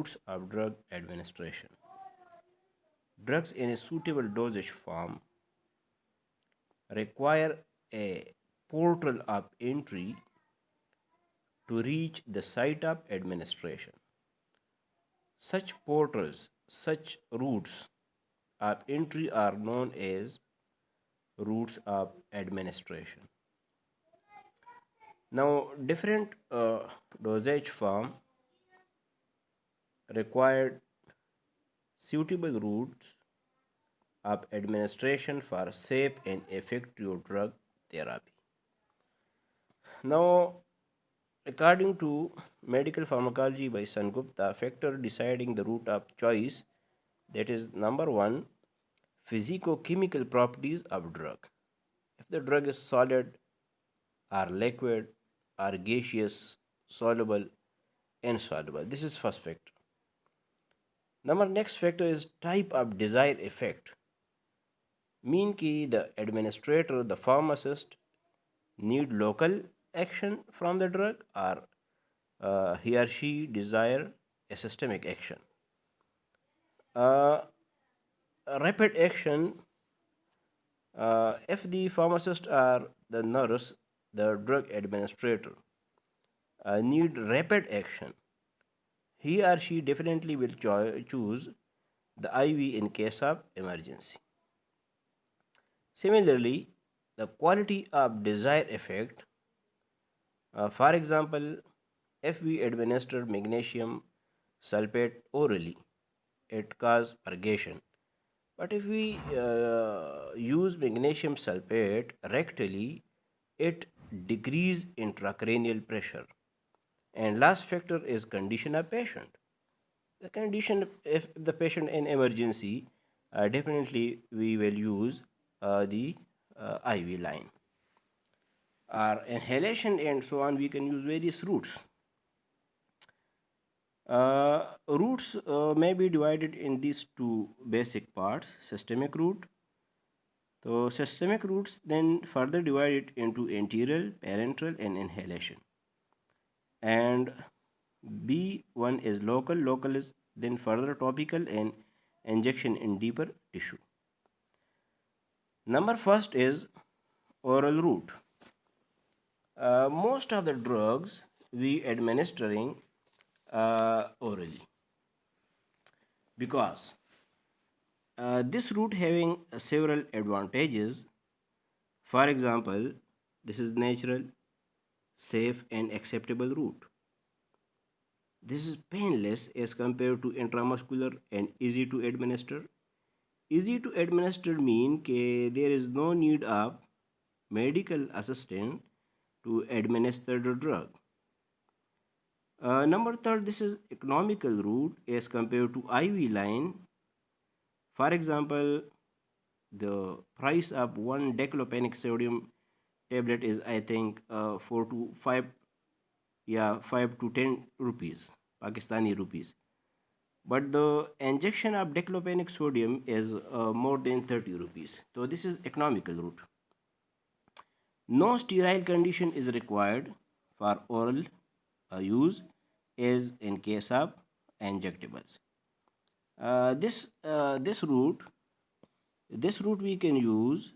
routes of drug administration. Drugs in a suitable dosage form require a portal of entry to reach the site of administration. Such portals, such routes of entry are known as routes of administration. Now, different dosage form required suitable routes of administration for safe and effective drug therapy. Now, according to medical pharmacology by Sangupta, factor deciding the route of choice, that is number one, physicochemical properties of drug. If the drug is solid or liquid or gaseous, soluble, insoluble, this is first factor. Number next factor is type of desired effect. Mean ki the administrator, the pharmacist need local action from the drug, or he or she desire a systemic action. Uh, Rapid action, if the pharmacist or the nurse, the drug administrator, need rapid action, he or she definitely will choose the IV in case of emergency. Similarly, the quality of desired effect, for example, if we administer magnesium sulfate orally, it causes purgation. But if we use magnesium sulfate rectally, it decrease intracranial pressure. And last factor is condition of patient. The condition, if the patient in emergency, definitely we will use the IV line. Or inhalation and so on, we can use various routes. Routes may be divided in these two basic parts: systemic route. So systemic routes then further divided into enteral, parenteral, and inhalation. And B1 is local, local is then further topical and injection in deeper tissue. Number first is oral route. Most of the drugs we administering orally, because this route having several advantages. For example, this is natural, safe, and acceptable route. This is painless as compared to intramuscular and easy to administer. Easy to administer mean that there is no need of medical assistant to administer the drug. Number third, this is economical route as compared to IV line. For example, the price of one declopenic sodium tablet is, I think, 5 to 10 rupees, Pakistani rupees. But the injection of declopenic sodium is more than 30 rupees. So this is economical route. No sterile condition is required for oral use as in case of injectables. This route we can use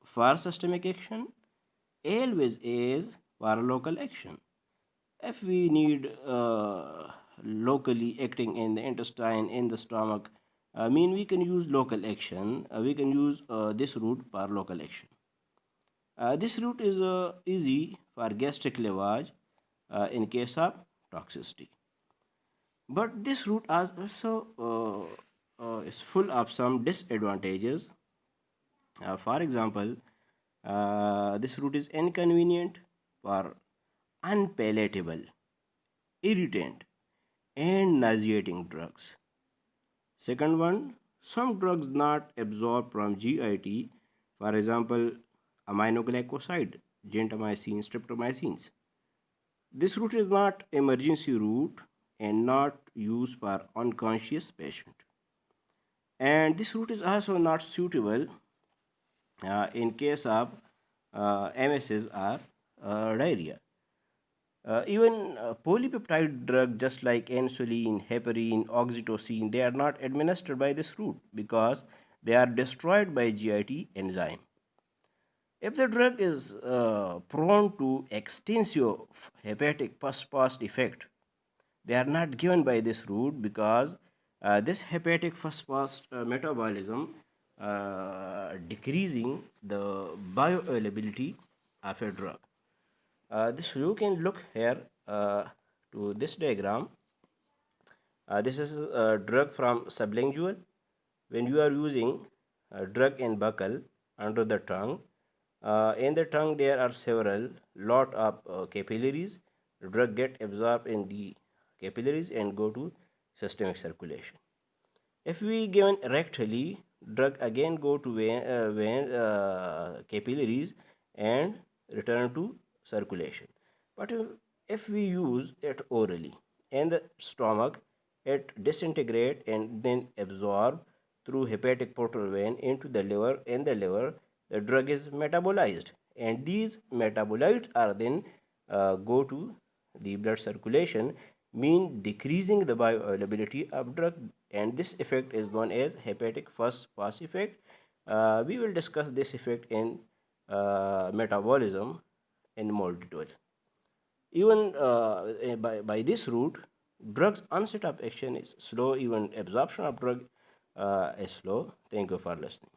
for systemic action always as for local action. If we need locally acting in the intestine, in the stomach, I mean we can use local action. We can use this route for local action. This route is easy for gastric lavage in case of toxicity. But this route is also is full of some disadvantages. For example, this route is inconvenient for unpalatable, irritant, and nauseating drugs. Second one, some drugs not absorbed from GIT, for example, aminoglycoside, gentamicin, streptomycins. This route is not emergency route and not used for unconscious patient. And this route is also not suitable in case of MSs or diarrhea. Even polypeptide drug, just like insulin, heparin, oxytocin, they are not administered by this route because they are destroyed by GIT enzyme. If the drug is prone to extensive hepatic first-pass effect, they are not given by this route because this hepatic first-pass metabolism decreasing the bioavailability of a drug. This you can look here to this diagram. This is a drug from sublingual. When you are using a drug in buccal under the tongue, in the tongue there are several lot of capillaries. The drug get absorbed in the capillaries and go to systemic circulation. If we given rectally, drug again go to capillaries and return to circulation. But if we use it orally in the stomach, it disintegrate and then absorb through hepatic portal vein into the liver. In the liver, the drug is metabolized, and these metabolites are then go to the blood circulation, mean decreasing the bioavailability of drug, and this effect is known as hepatic first pass effect. We will discuss this effect in metabolism in more detail. Even by this route, drugs onset of action is slow, even absorption of drug is slow. Thank you for listening.